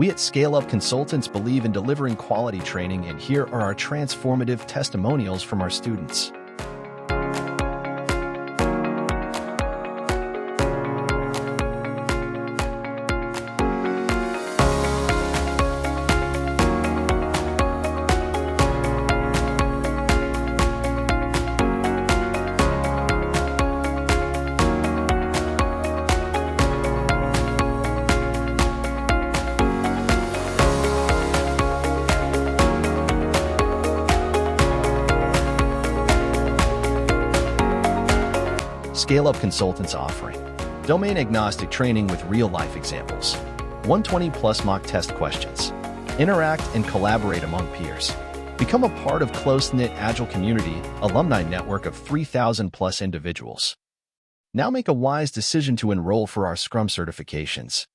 We at Scale Up Consultants believe in delivering quality training, and here are our transformative testimonials from our students. Scale Up Consultants offering domain-agnostic training with real-life examples, 120-plus mock test questions, interact and collaborate among peers. Become a part of close-knit Agile community, alumni network of 3,000-plus individuals. Now make a wise decision to enroll for our Scrum certifications.